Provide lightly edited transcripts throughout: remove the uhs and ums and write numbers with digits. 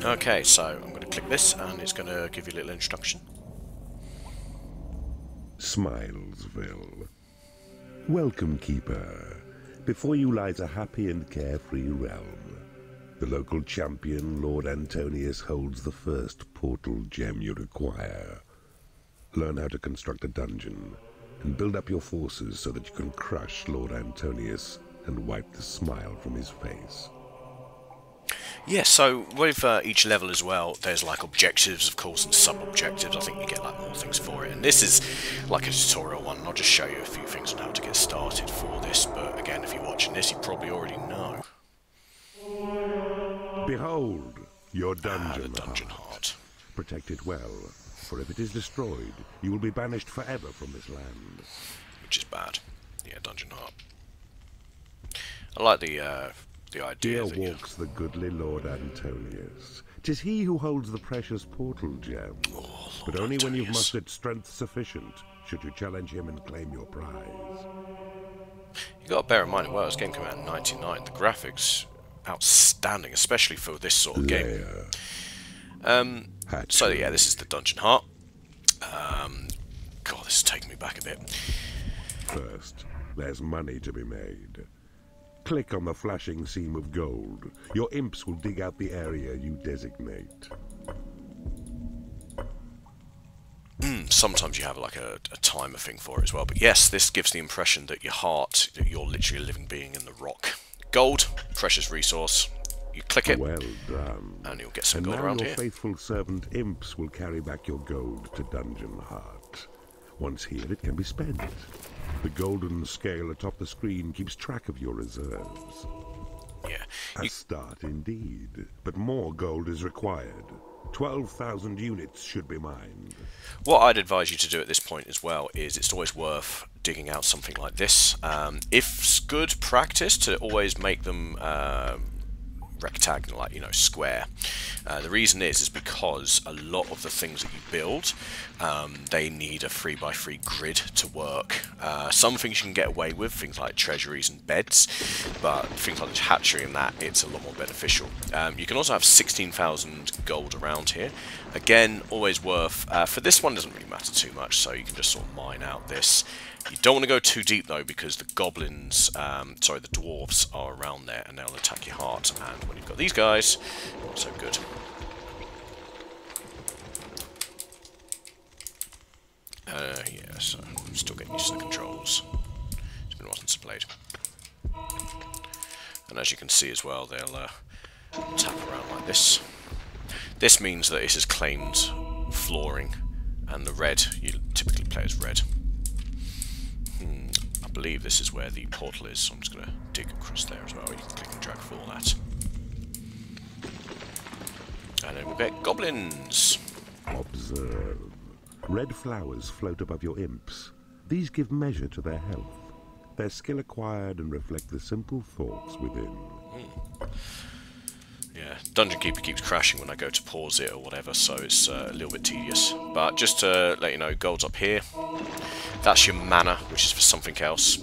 Okay, so I'm going to click this and it's going to give you a little introduction. Smilesville. Welcome, Keeper. Before you lies a happy and carefree realm. The local champion, Lord Antonius, holds the first portal gem you require. Learn how to construct a dungeon, and build up your forces so that you can crush Lord Antonius and wipe the smile from his face. Yeah, so with each level as well, there's like objectives, of course, and sub-objectives. I think you get like more things for it. And this is like a tutorial one, and I'll just show you a few things on how to get started for this. But again, if you're watching this, you probably already know. Behold, your dungeon, the dungeon heart. Protect it well, for if it is destroyed, you will be banished forever from this land. Which is bad. Yeah, dungeon heart. I like the idea. Here walks the goodly Lord Antonius. 'Tis he who holds the precious portal gem. Oh, but only Antonius. when you've mustered strength sufficient should you challenge him and claim your prize. You got to bear in mind as well, this game came out in '99. The graphics outstanding, especially for this sort of game. So yeah, this is the dungeon heart. God, this is taking me back a bit. First, there's money to be made. Click on the flashing seam of gold. Your imps will dig out the area you designate. Sometimes you have like a timer thing for it as well. But yes, this gives the impression that your heart, that you're literally a living being in the rock. Gold, precious resource. You click it, well done, and you'll get some and gold now around your here. faithful servant imps will carry back your gold to Dungeon Heart. Once here, it can be spent. The golden scale atop the screen keeps track of your reserves. Yeah. A start indeed, but more gold is required. 12,000 units should be mined. What I'd advise you to do at this point as well is it's always worth digging out something like this. It's good practice to always make them rectangular, like, you know, square. The reason is because a lot of the things that you build, they need a 3x3 grid to work. Some things you can get away with, things like treasuries and beds, but things like the hatchery and that, it's a lot more beneficial. You can also have 16,000 gold around here. Again, always worth, for this one doesn't really matter too much, so you can just sort of mine out this. You don't want to go too deep though, because the goblins, sorry, the dwarves are around there and they'll attack your heart, and when you've got these guys, not so good. Yeah, so I'm still getting used to the controls. It's been a while since I played. And as you can see as well, they'll tap around like this. This means that it has claimed flooring, and the red, you typically play as red. I believe this is where the portal is, so I'm just going to dig across there as well. You can click and drag for all that. And then we'll get goblins. Observe. Red flowers float above your imps. These give measure to their health. Their skill acquired and reflect the simple thoughts within. Yeah, Dungeon Keeper keeps crashing when I go to pause it or whatever, so it's a little bit tedious. But just to let you know, gold's up here. That's your mana, which is for something else.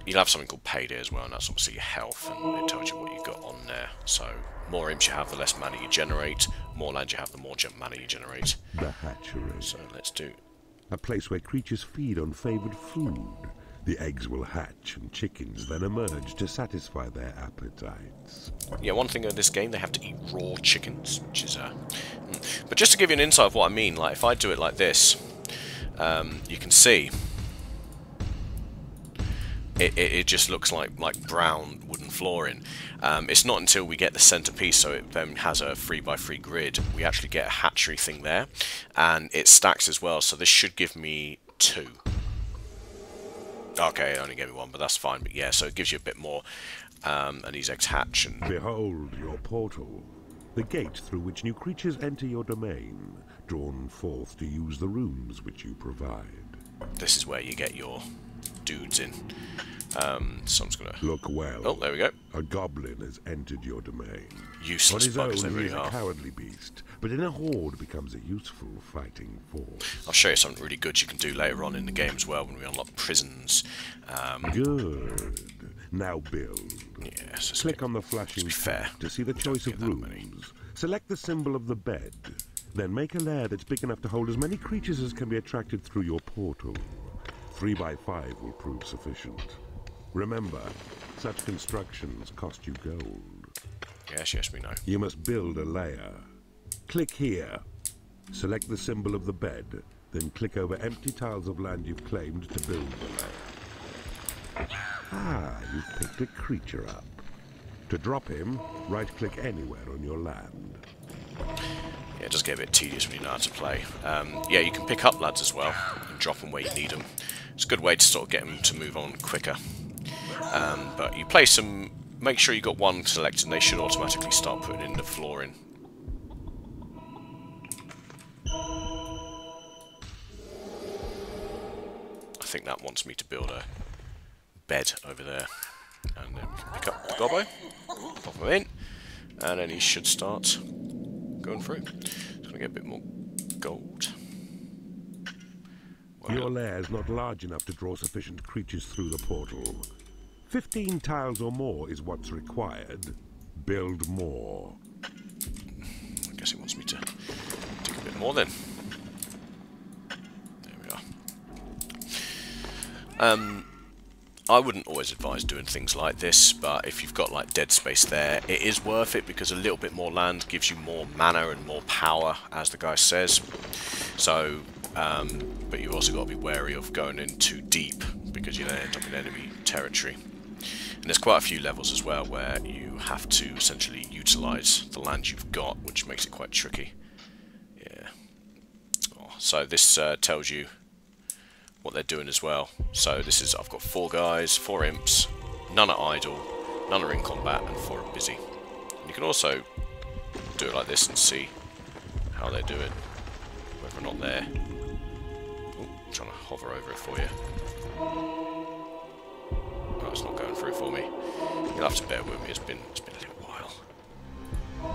You'll have something called payday as well, and that's obviously your health, and it tells you what you've got on there. So, more imps you have, the less mana you generate. More land you have, the more mana you generate. The hatchery. So, let's do... A place where creatures feed on favoured food. The eggs will hatch and chickens then emerge to satisfy their appetites. Yeah, one thing in this game, they have to eat raw chickens, which is... But just to give you an insight of what I mean, like if I do it like this, you can see it just looks like brown wooden flooring. It's not until we get the centerpiece, so it then has a 3x3 grid, we actually get a hatchery thing there, and it stacks as well, so this should give me 2. Okay, it only gave me 1, but that's fine. But yeah, so it gives you a bit more, and these eggs hatch. And behold your portal, the gate through which new creatures enter your domain, drawn forth to use the rooms which you provide. This is where you get your dudes in. So I'm just gonna look well. Oh, there we go. A goblin has entered your domain. Useless buggers, they really he is a are. cowardly beast, but in a horde becomes a useful fighting force. I'll show you something really good you can do later on in the game as well when we unlock prisons. Good. Now build. Yes. Click on the flashing tab to see the choice of rooms. Select the symbol of the bed. Then make a lair that's big enough to hold as many creatures as can be attracted through your portal. 3 by 5 will prove sufficient. Remember, such constructions cost you gold. Yes, we know. You must build a lair. Click here. Select the symbol of the bed, then click over empty tiles of land you've claimed to build the lair. Ah, you've picked a creature up. To drop him, right-click anywhere on your land. Yeah, it does get a bit tedious when you know how to play. Yeah, you can pick up lads as well and drop them where you need them. It's a good way to sort of get them to move on quicker. But you place them, make sure you got one selected, and they should automatically start putting in the flooring. I think that wants me to build a bed over there. And then we can pick up the gobbo, pop him in, and then he should start going through. Just gonna get a bit more gold. Well, your lair is not large enough to draw sufficient creatures through the portal. 15 tiles or more is what's required. Build more. I guess he wants me to dig a bit more then. There we are. I wouldn't always advise doing things like this, but if you've got like dead space there, it is worth it because a little bit more land gives you more mana and more power, as the guy says. So, but you've also got to be wary of going in too deep because you then end up in enemy territory. And there's quite a few levels as well where you have to essentially utilise the land you've got, which makes it quite tricky. Yeah. Oh, so this tells you what they're doing as well. So this is, I've got 4 guys, 4 imps, none are idle, none are in combat, and 4 are busy. And you can also do it like this and see how they're doing, whether or not they're... Oh, I'm trying to hover over it for you. Oh, it's not going through for me. You'll have to bear with me, it's been a little while.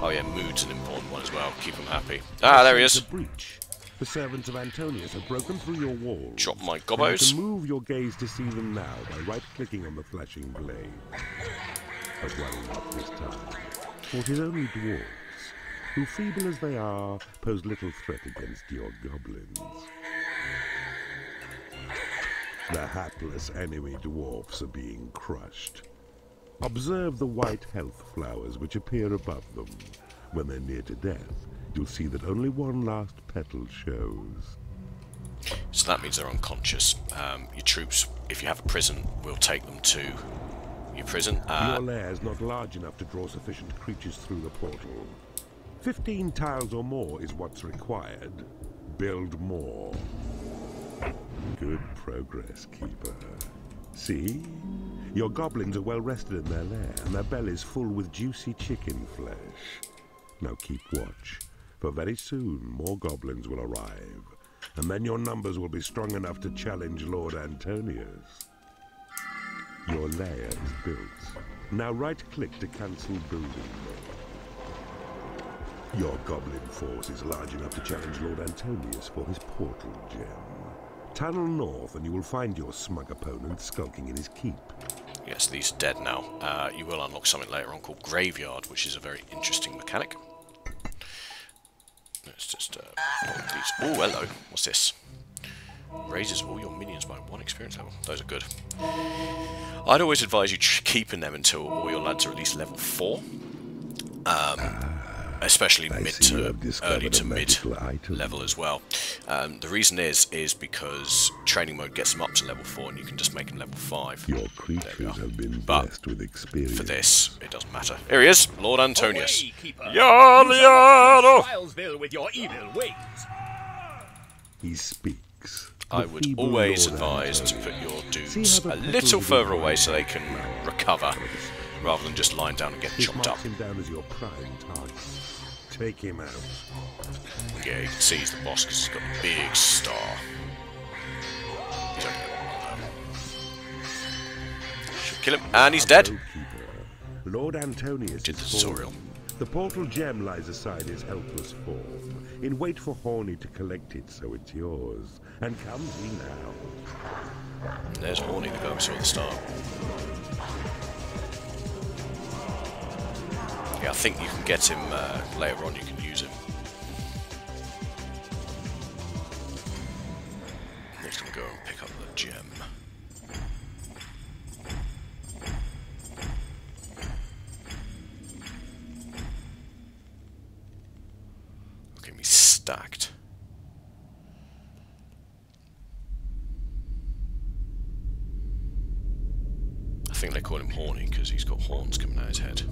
Oh yeah, mood's an important one as well, keep them happy. Ah, there he is! The servants of Antonius have broken through your walls. Drop my gobbos. You can move your gaze to see them now by right-clicking on the flashing blade. But worry not this time, for it is only dwarves, who, feeble as they are, pose little threat against your goblins. The hapless enemy dwarfs are being crushed. Observe the white health flowers which appear above them. When they're near to death, you'll see that only one last petal shows. So that means they're unconscious. Your troops, if you have a prison, will take them to your prison. Your lair is not large enough to draw sufficient creatures through the portal. 15 tiles or more is what's required. Build more. Good progress, Keeper. See? Your goblins are well rested in their lair, and their bellies full with juicy chicken flesh. Now keep watch, for very soon more goblins will arrive, and then your numbers will be strong enough to challenge Lord Antonius. Your lair is built. Now right-click to cancel building mode. Your goblin force is large enough to challenge Lord Antonius for his portal gem. Tunnel north and you will find your smug opponent skulking in his keep. Yes, these are dead now. You will unlock something later on called Graveyard, which is a very interesting mechanic. Let's just pop these. Oh, hello. What's this? Raises all your minions by 1 experience level. Those are good. I'd always advise you keeping them until all your lads are at least level 4. Especially early to mid level as well. The reason is because training mode gets them up to level 4 and you can just make them level 5. Your creatures have been blessed with experience. For this, it doesn't matter. Here he is, Lord Antonius. Smilesville with your evil ways. He speaks. I would always advise to put your dudes a little further away so they can recover, rather than just lying down and getting chopped up. Him down as your prime target. Take him out. Yeah, you can see he's the boss because he's got a big star. He's only got one. Should kill him, and he's dead. Lord Antonius did the tutorial. The portal gem lies aside his helpless form, in wait for Horny to collect it, so it's yours. And comes he now. And there's Horny, the guy we saw at the start. Yeah, I think you can get him later on. You can use him. I'm just gonna go and pick up the gem. Okay, he's stacked. I think they call him horny because he's got horns coming out his head.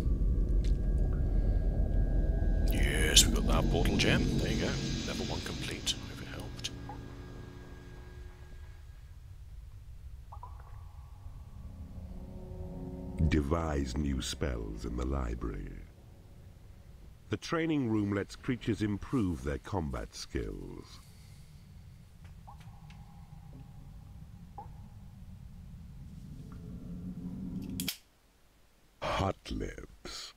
Yes, we've got that portal gem. There you go. Level 1 complete. Hope it helped. Devise new spells in the library. The training room lets creatures improve their combat skills. Hot lips.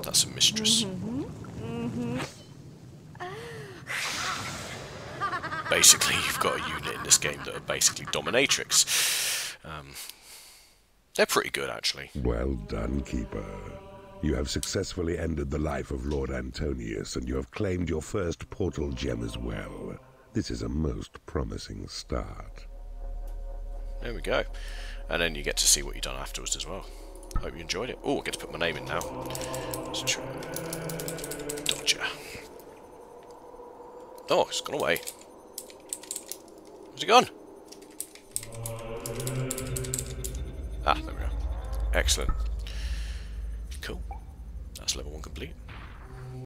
That's a mistress. Basically, you've got a unit in this game that are basically dominatrix. They're pretty good, actually. Well done, Keeper. You have successfully ended the life of Lord Antonius, and you have claimed your first portal gem as well. This is a most promising start. There we go. And then you get to see what you've done afterwards as well. Hope you enjoyed it. Oh, I get to put my name in now. Let's try. Dodger. Oh, it's gone away. Where's it gone? Ah, there we go. Excellent. Cool. That's level 1 complete.